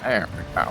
There we go.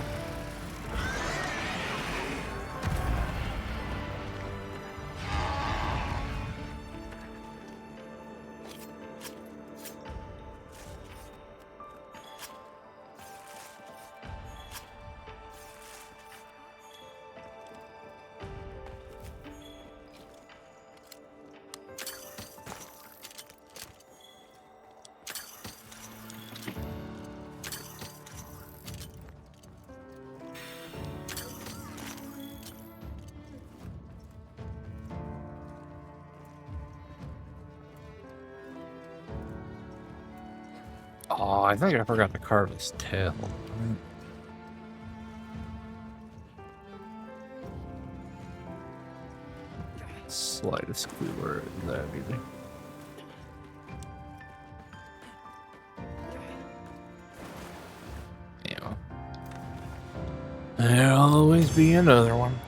Oh, I think I forgot to carve his tail. Slightest clue where that either. Yeah. There'll always be another one.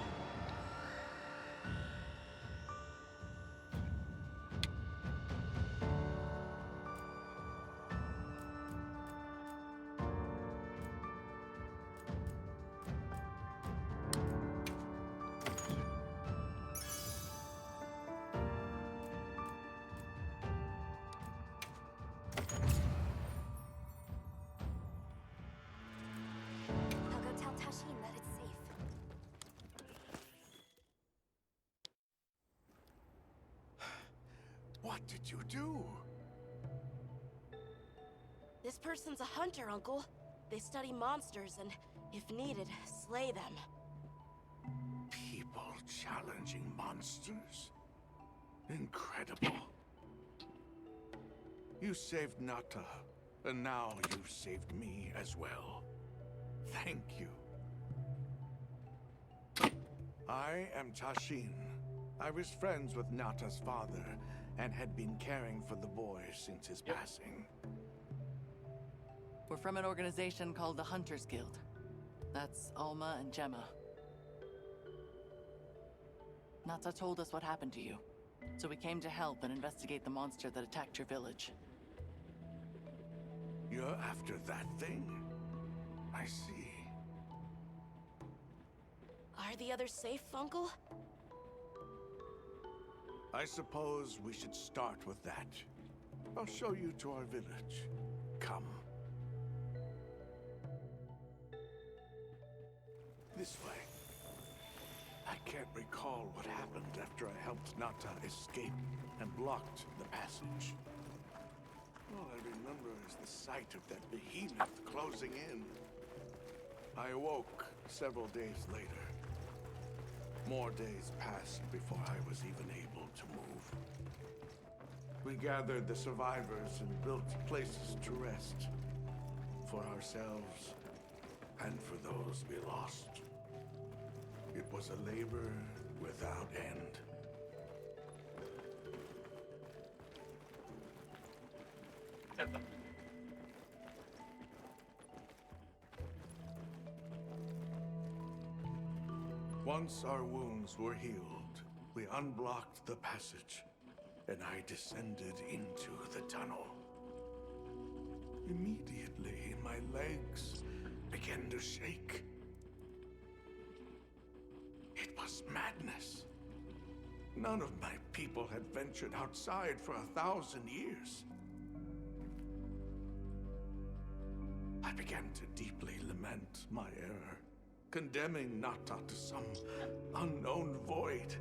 I'll go tell Tashin that it's safe. What did you do? This person's a hunter, Uncle. They study monsters and, if needed, slay them. People challenging monsters? Incredible. You saved Nata, and now you've saved me as well. Thank you. I am Tashin. I was friends with Nata's father, and had been caring for the boy since his passing. We're from an organization called the Hunters Guild. That's Alma and Gemma. Nata told us what happened to you, so we came to help and investigate the monster that attacked your village. You're after that thing? I see. Are the others safe, Uncle? I suppose we should start with that. I'll show you to our village. Come. This way. I can't recall what happened after I helped Nata escape and blocked the passage. All I remember is the sight of that behemoth closing in. I awoke several days later. More days passed before I was even able to move. We gathered the survivors and built places to rest. For ourselves, and for those we lost. It was a labor without end. Once our wounds were healed, we unblocked the passage, and I descended into the tunnel. Immediately, my legs began to shake. It was madness. None of my people had ventured outside for 1,000 years. I began to deeply lament my error, condemning Nata to some unknown void.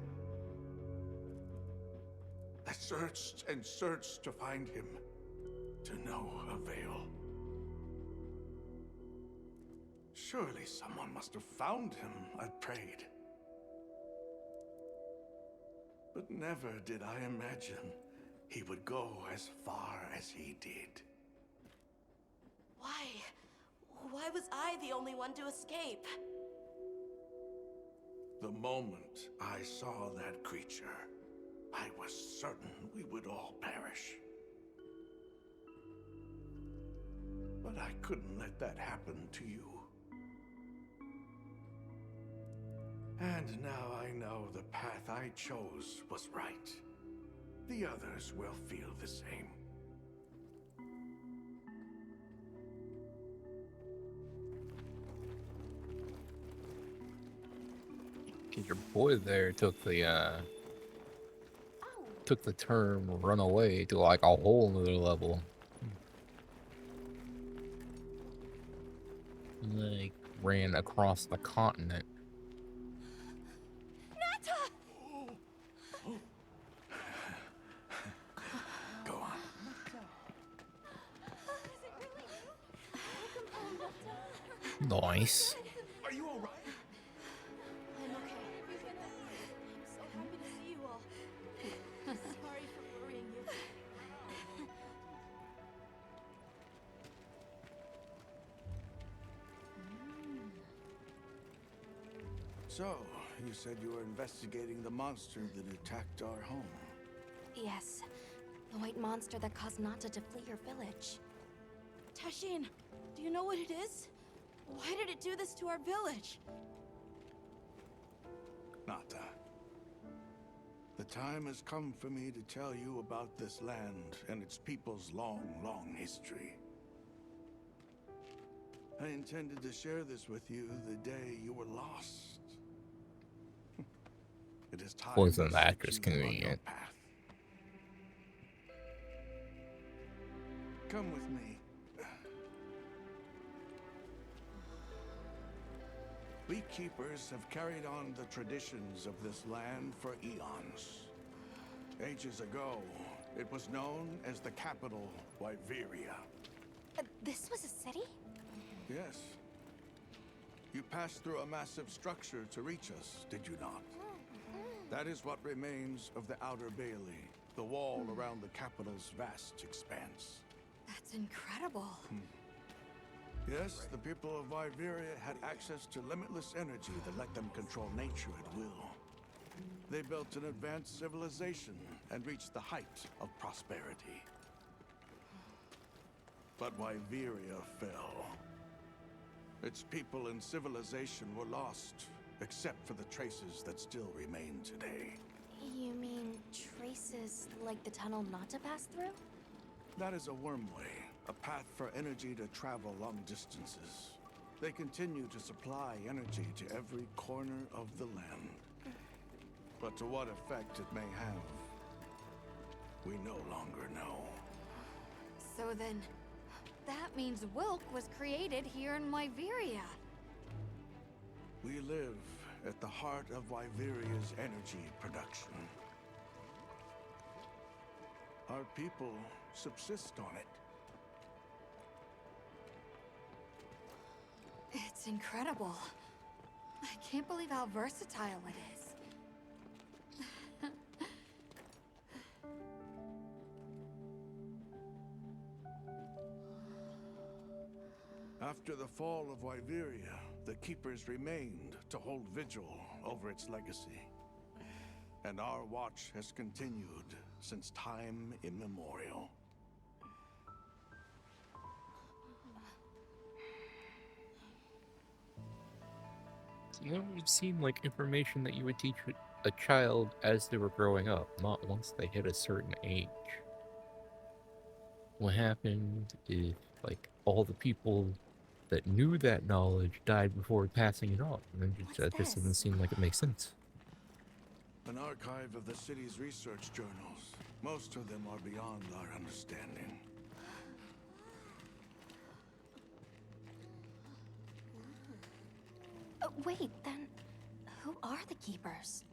I searched and searched to find him, to no avail. Surely someone must have found him, I prayed. But never did I imagine he would go as far as he did. Why? Why was I the only one to escape? The moment I saw that creature, I was certain we would all perish. But I couldn't let that happen to you. And now I know the path I chose was right. The others will feel the same. Your boy there took the term "run away" to like a whole nother level. Like ran across the continent. Go on. Nice. Are you all right? I'm okay. I'm so happy to see you all. Sorry for worrying you. So, you said you were investigating the monster that attacked our home. Yes, the white monster that caused Nata to flee your village. Tashin, do you know what it is? Why did it do this to our village? Nata. The time has come for me to tell you about this land and its people's long, long history. I intended to share this with you the day you were lost. It is time Wasn't to that set just you on your convenient? path. Come with me. We keepers have carried on the traditions of this land for eons. Ages ago, it was known as the capital, Wyveria. This was a city? Yes. You passed through a massive structure to reach us, did you not? That is what remains of the Outer Bailey, the wall around the capital's vast expanse. That's incredible. Yes, the people of Wyveria had access to limitless energy that let them control nature at will. They built an advanced civilization and reached the height of prosperity. But Wyveria fell. Its people and civilization were lost, except for the traces that still remain today. You mean traces like the tunnel Nata passed through? That is a wormway, a path for energy to travel long distances. They continue to supply energy to every corner of the land. But to what effect it may have, we no longer know. So then, that means Wilk was created here in Wyveria. We live at the heart of Wyveria's energy production. Our people subsist on it. It's incredible. I can't believe how versatile it is. After the fall of Wyveria, the Keepers remained to hold vigil over its legacy. And our watch has continued since time immemorial. You know, it seemed like information that you would teach a child as they were growing up, not once they hit a certain age. What happened if, like, all the people that knew that knowledge died before passing it on? And then What's that just doesn't this? seem like it makes sense. An archive of the city's research journals. Most of them are beyond our understanding. Wait, then who are the Keepers?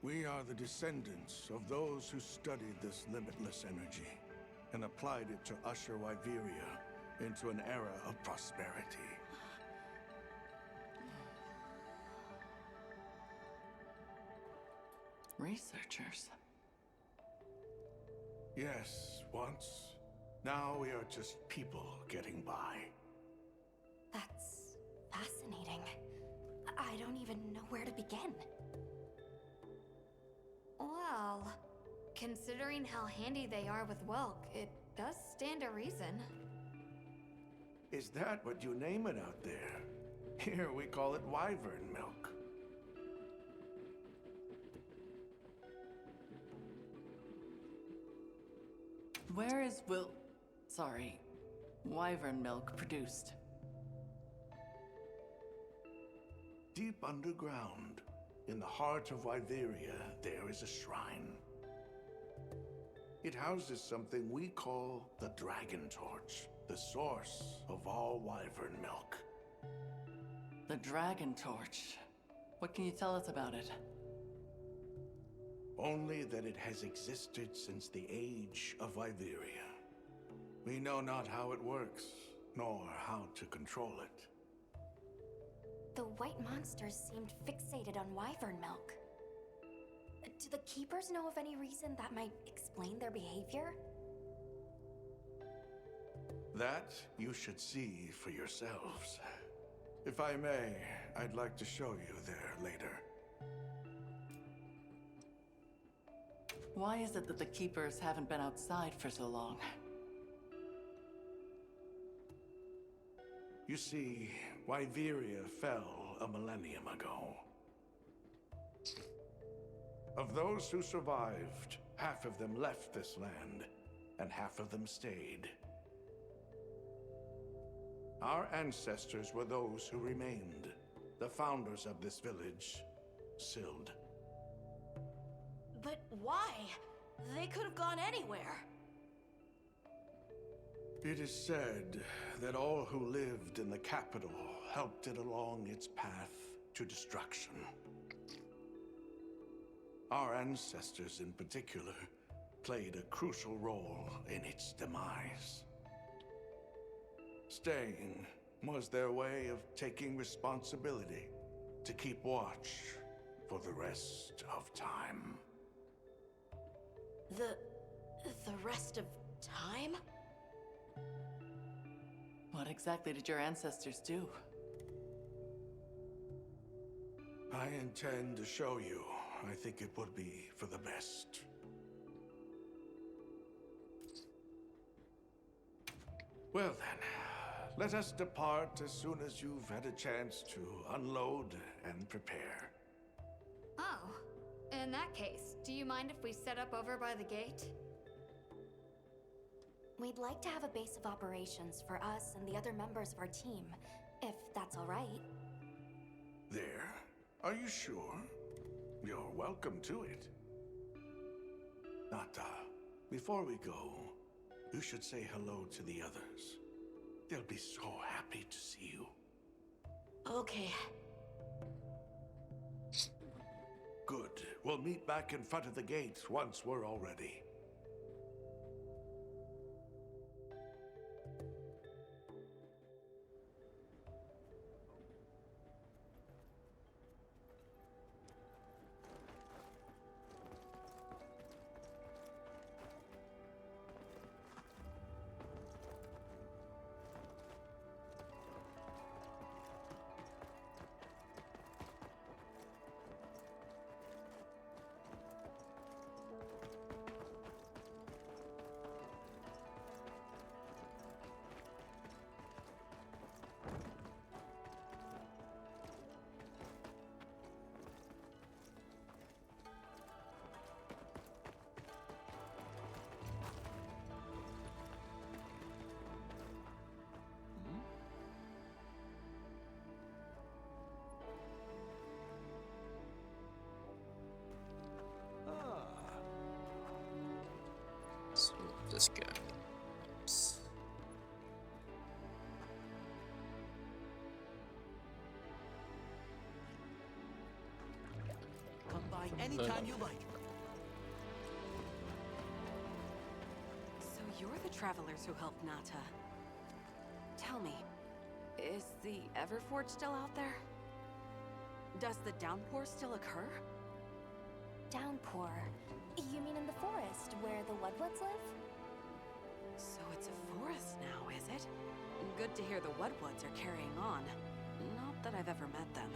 We are the descendants of those who studied this limitless energy and applied it to usher Wyveria into an era of prosperity. Researchers. Yes, once. Now we are just people getting by. That's fascinating. I don't even know where to begin. Well, considering how handy they are with Welk, it does stand a reason. Is that what you name it out there? Here we call it wyvern milk. Where is wyvern milk produced? deep underground, in the heart of Wyveria, there is a shrine. It houses something we call the Dragon Torch, the source of all wyvern milk. The Dragon Torch. What can you tell us about it? Only that it has existed since the age of Wyveria. We know not how it works, nor how to control it. The white monsters seemed fixated on wyvern milk. Do the keepers know of any reason that might explain their behavior? That you should see for yourselves. If I may, I'd like to show you there later. Why is it that the Keepers haven't been outside for so long? You see, Wyveria fell a millennium ago. Of those who survived, half of them left this land, and half of them stayed. Our ancestors were those who remained, the founders of this village, Sild. But why? They could have gone anywhere. It is said that all who lived in the capital helped it along its path to destruction. Our ancestors in particular played a crucial role in its demise. Staying was their way of taking responsibility to keep watch for the rest of time. The rest of time? What exactly did your ancestors do? I intend to show you. I think it would be for the best. Well then, let us depart as soon as you've had a chance to unload and prepare. Oh, in that case, do you mind if we set up over by the gate? We'd like to have a base of operations for us and the other members of our team, if that's all right. There? Are you sure? You're welcome to it. Nata, before we go, you should say hello to the others. They'll be so happy to see you. Okay. Good. We'll meet back in front of the gate once we're all ready. So this guy. Oops. Come by anytime you like. So you're the travelers who helped Nata. Tell me, is the Everforge still out there? Does the downpour still occur? Downpour. You mean in the forest, where the Woodwoods live? So it's a forest now, is it? Good to hear the Woodwoods are carrying on. Not that I've ever met them.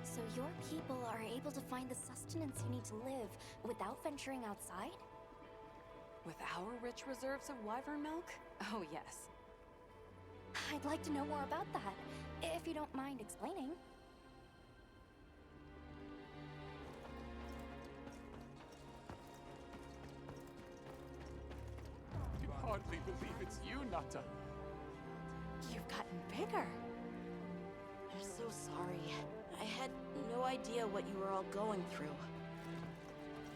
So your people are able to find the sustenance you need to live without venturing outside? With our rich reserves of wyvern milk? Oh, yes. I'd like to know more about that, if you don't mind explaining. You hardly believe it's you, Nata. You've gotten bigger. I'm so sorry. I had no idea what you were all going through.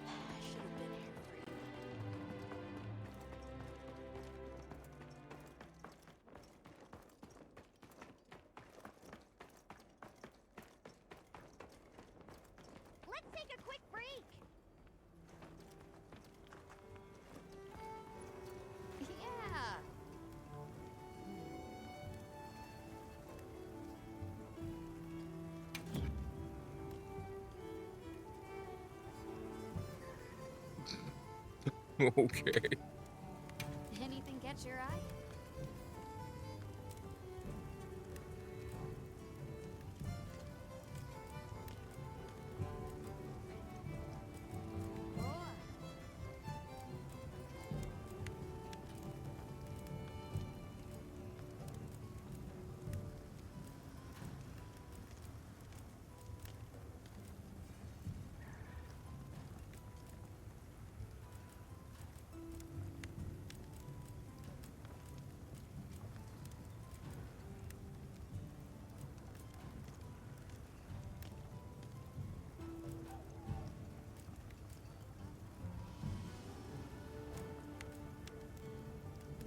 I should have been here for you. Let's take a quick break. Yeah. Okay. Anything catch your eye? More.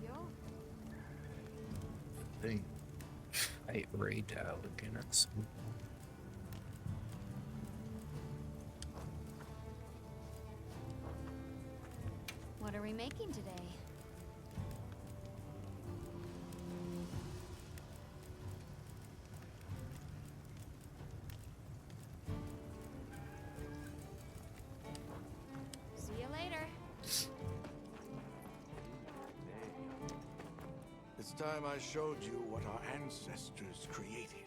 Yo. Thing. Fight Ray Dow again at some point. What are we making today? See you later. It's time I showed you what our ancestors created.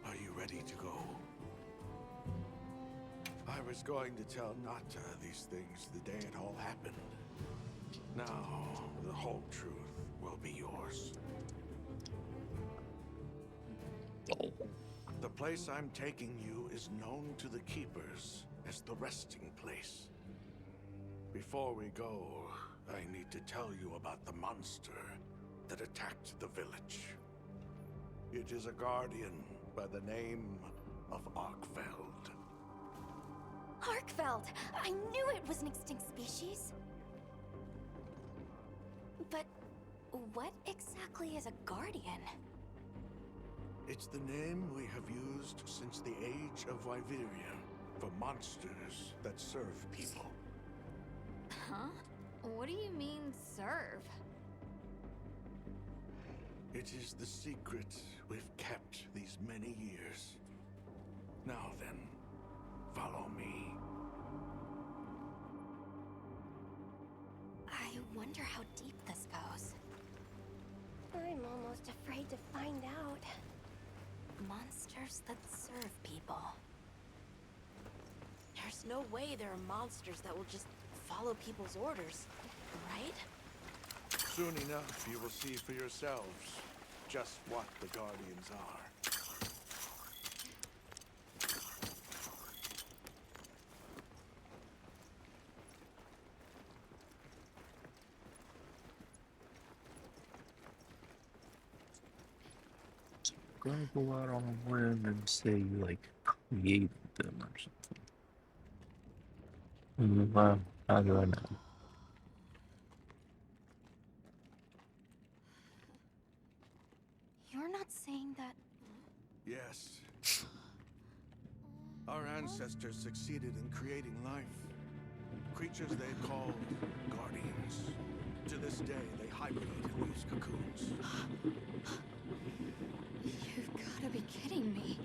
Are you ready to go? I was going to tell Nata these things the day it all happened. Now, the whole truth will be yours. Oh. The place I'm taking you is known to the Keepers as the resting place. Before we go, I need to tell you about the monster that attacked the village. It is a guardian by the name of Arkfeld. Arkfeld! I knew it was an extinct species! But what exactly is a guardian? It's the name we have used since the age of Wyveria for monsters that serve people. Huh? What do you mean, serve? It is the secret we've kept these many years. Now then, follow me. I wonder how deep this goes. I'm almost afraid to find out. Monsters that serve people. There's no way there are monsters that will just follow people's orders, right? Soon enough, you will see for yourselves just what the Guardians are. Gonna go out on a limb and say you like created them or something. Well, how do I know? You're not saying that... Yes. Our ancestors succeeded in creating life. Creatures they called Guardians. To this day, they hibernate in these cocoons. You've gotta be kidding me.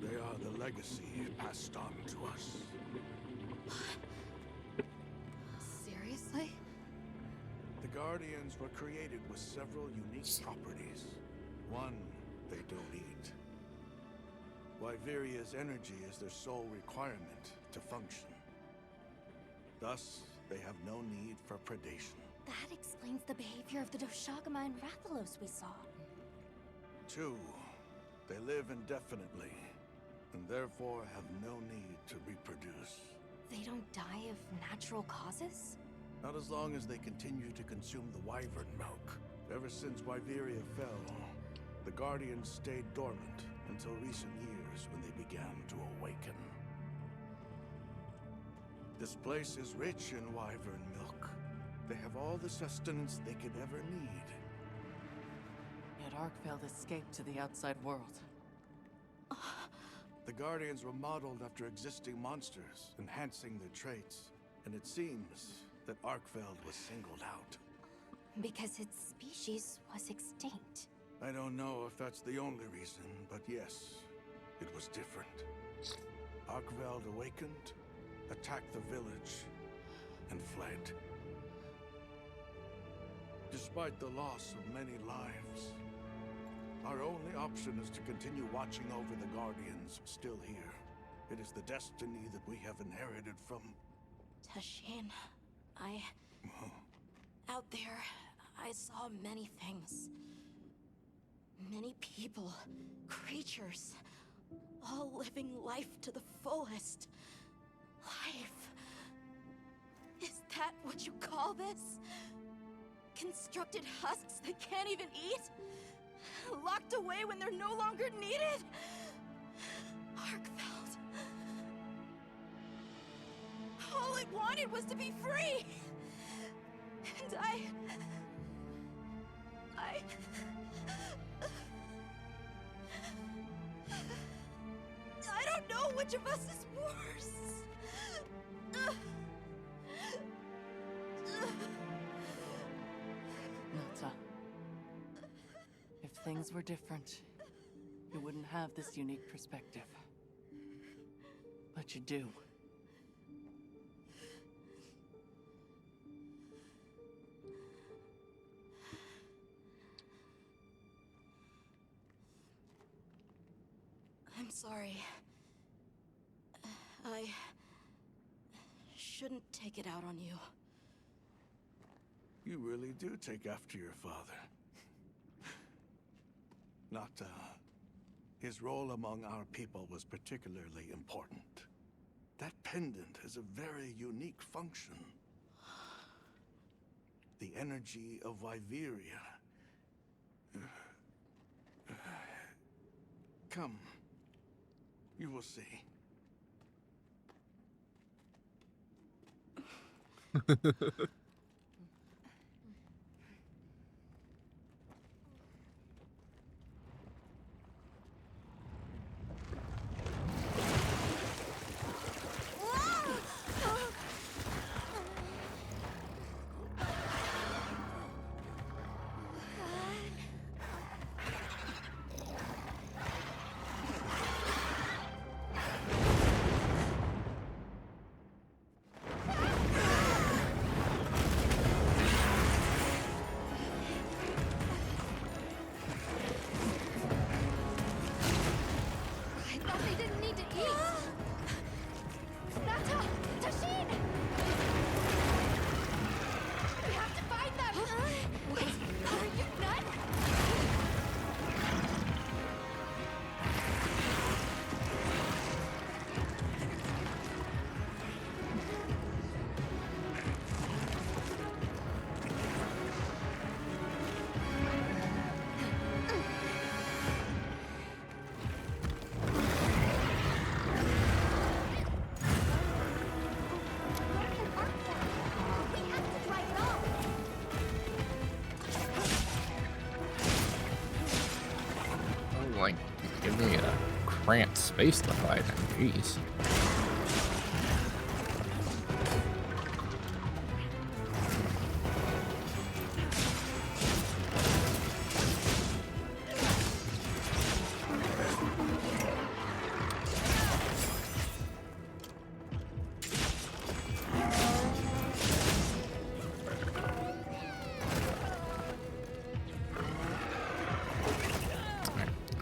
They are the legacy passed on to us. Seriously? The Guardians were created with several unique properties. One, they don't eat. Wyveria's energy is their sole requirement to function. Thus, they have no need for predation. That explains the behavior of the Doshagama and Rathalos we saw. Two, they live indefinitely, and therefore have no need to reproduce. They don't die of natural causes? Not as long as they continue to consume the wyvern milk. Ever since Wyveria fell, the Guardians stayed dormant, until recent years when they began to awaken. This place is rich in wyvern milk. They have all the sustenance they could ever need. Yet Arkfeld escaped to the outside world. The Guardians were modeled after existing monsters, enhancing their traits. And it seems that Arkfeld was singled out. Because its species was extinct. I don't know if that's the only reason, but yes, it was different. Arkveld awakened, attacked the village, and fled. Despite the loss of many lives, our only option is to continue watching over the Guardians still here. It is the destiny that we have inherited from... Tashin, out there, I saw many things. Many people, creatures, all living life to the fullest. Life. Is that what you call this? Constructed husks they can't even eat? Locked away when they're no longer needed? Arkfeld. All it wanted was to be free! And I don't know which of us is worse. Nata. If things were different, you wouldn't have this unique perspective. But you do. I'm sorry. I shouldn't take it out on you. You really do take after your father. Nata, his role among our people was particularly important. That pendant has a very unique function. The energy of Wyveria. Come. You will see. Like, give me a cramped space to hide in. Jeez.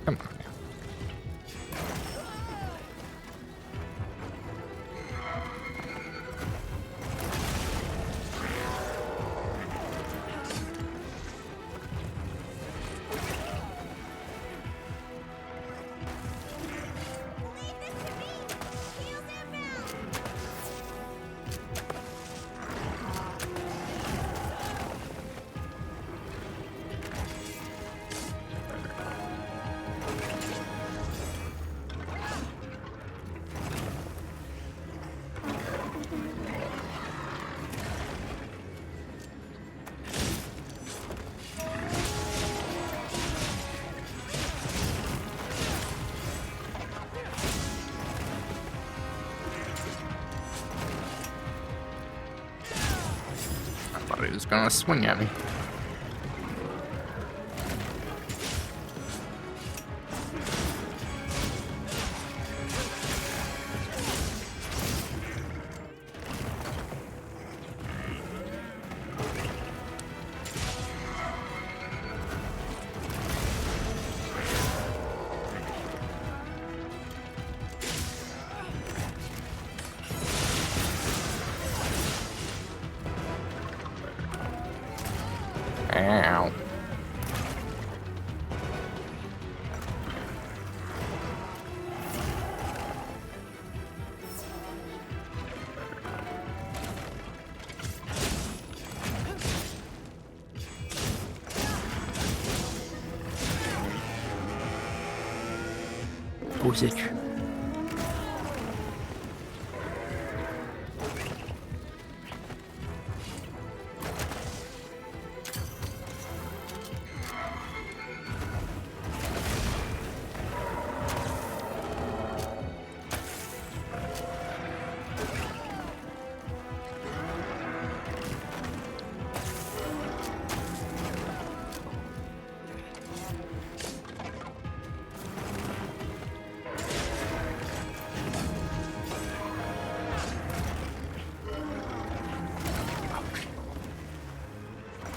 Come on. thought he was gonna swing at me. Ow. Dosage.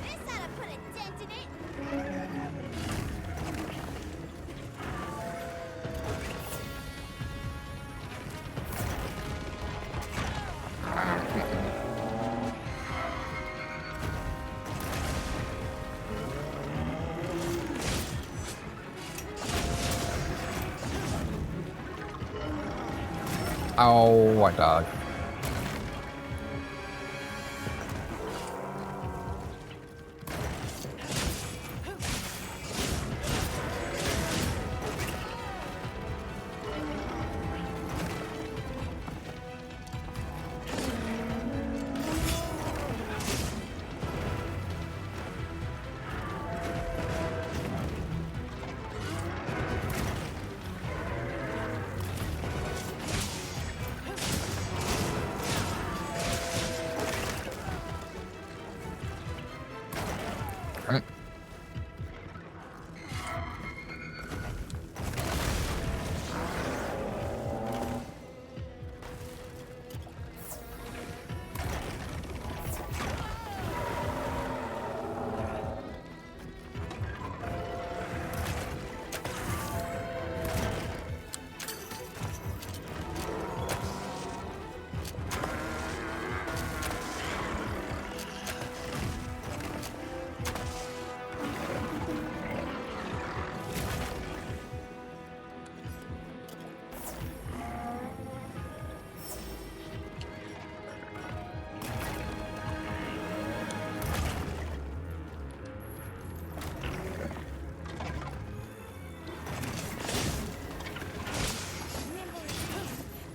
This ought to put a dent in it. Oh my god.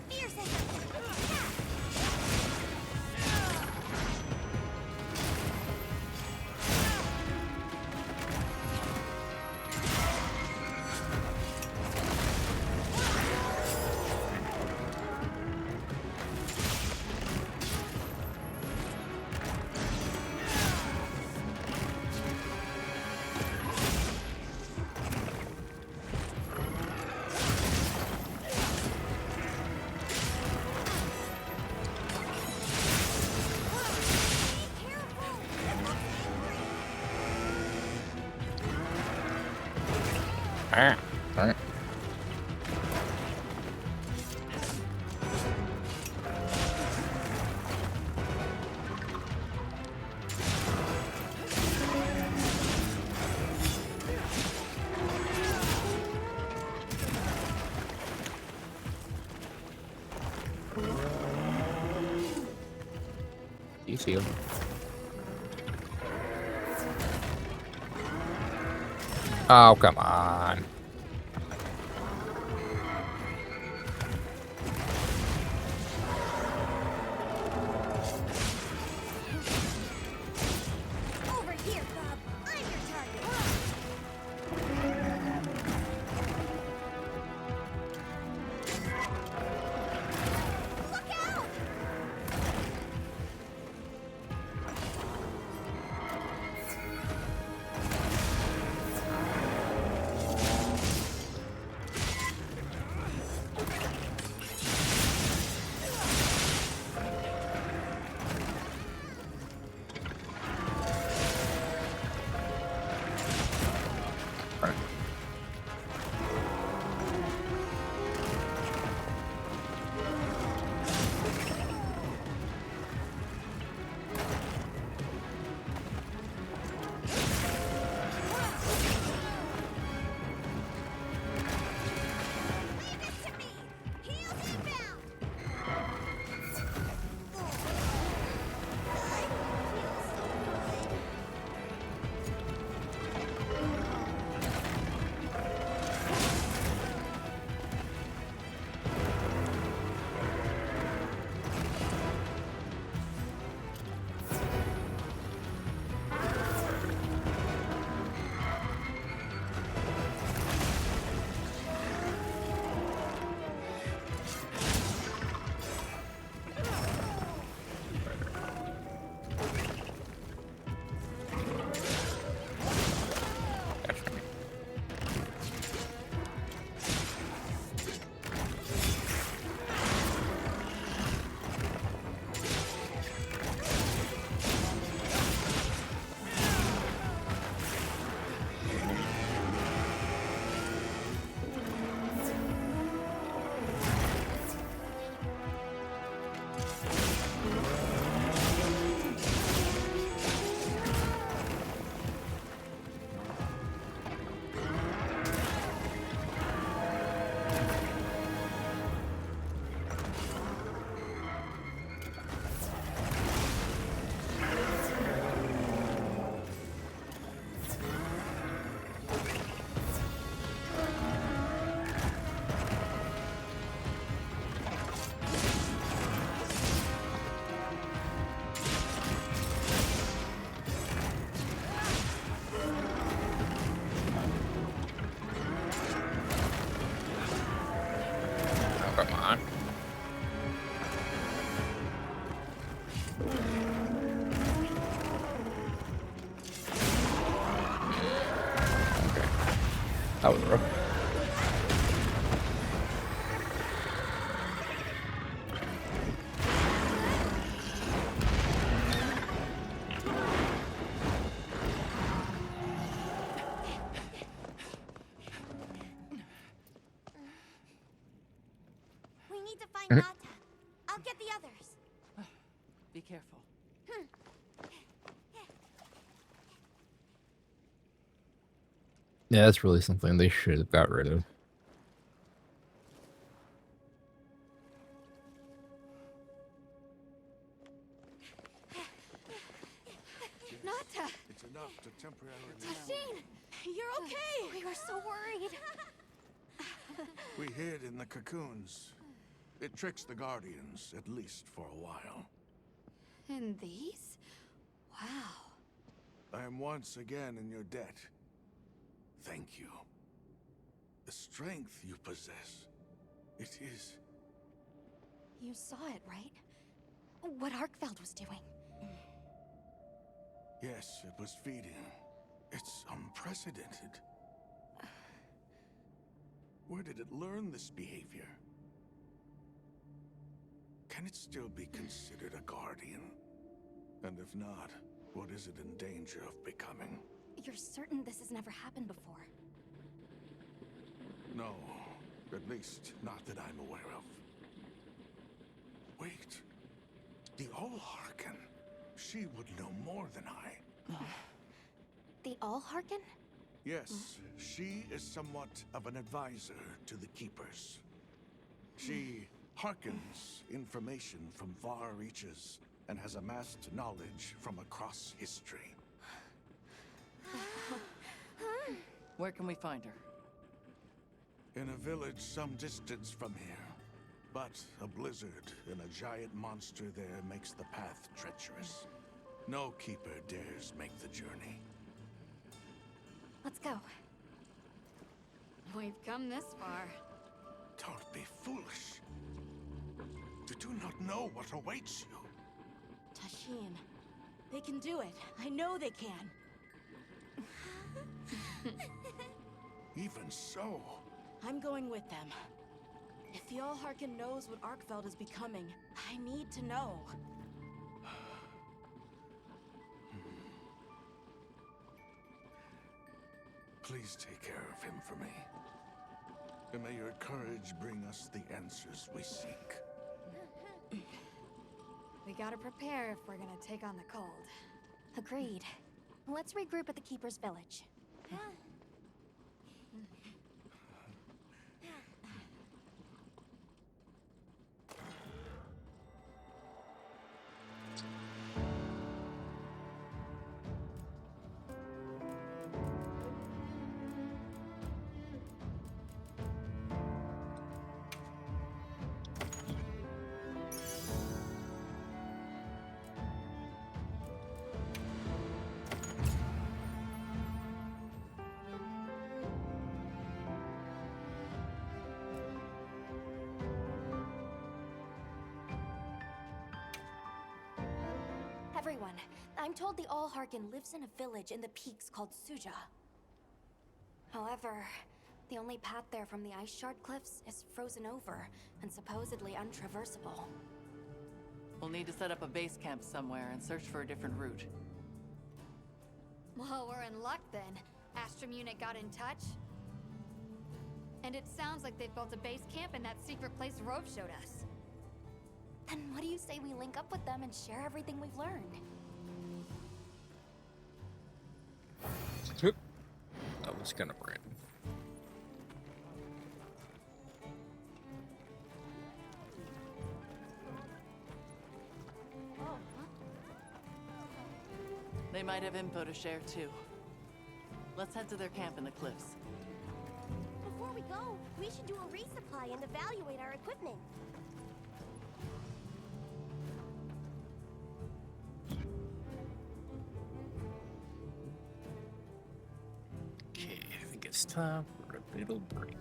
Fierce as a Ah, alright. You see him. Oh, come on. over here, Bob. I'm your target. Look out! Oh, come on. Okay. That was rough. We need to find Nata. I'll get the others. Be careful. Yeah, that's really something they should have got rid of. Nata! It's enough to temporarily... Tashine! You're okay! We were so worried. We hid in the cocoons. It tricks the Guardians, at least for a while. And these? Wow. I am once again in your debt. Thank you. The strength you possess, it is... You saw it, right? What Arkfeld was doing. Yes, it was feeding. It's unprecedented. Where did it learn this behavior? Can it still be considered a Guardian? And if not, what is it in danger of becoming? You're certain this has never happened before? No, at least not that I'm aware of. Wait, the Allharken. She would know more than I. The Allharken? Yes, she is somewhat of an advisor to the Keepers. She hearkens information from far reaches and has amassed knowledge from across history. Where can we find her? In a village some distance from here. But a blizzard and a giant monster there makes the path treacherous. No Keeper dares make the journey. Let's go. We've come this far. Don't be foolish. You do not know what awaits you. Tashine. They can do it. I know they can. Even so, I'm going with them. If the Allharken knows what Arkfeld is becoming, I need to know. please take care of him for me. And may your courage bring us the answers we seek. We gotta prepare if we're gonna take on the cold. Agreed. Let's regroup at the Keeper's Village. Everyone, I'm told the Allharken lives in a village in the peaks called Suja. However, the only path there from the Ice Shard Cliffs is frozen over and supposedly untraversable. We'll need to set up a base camp somewhere and search for a different route. Well, we're in luck then. Astrum unit got in touch. And it sounds like they've built a base camp in that secret place Rove showed us. Then what do you say we link up with them and share everything we've learned. That was kind of random. They might have info to share too. Let's head to their camp in the cliffs. Before we go, we should do a resupply and evaluate our equipment. Okay, I think it's time for a little break.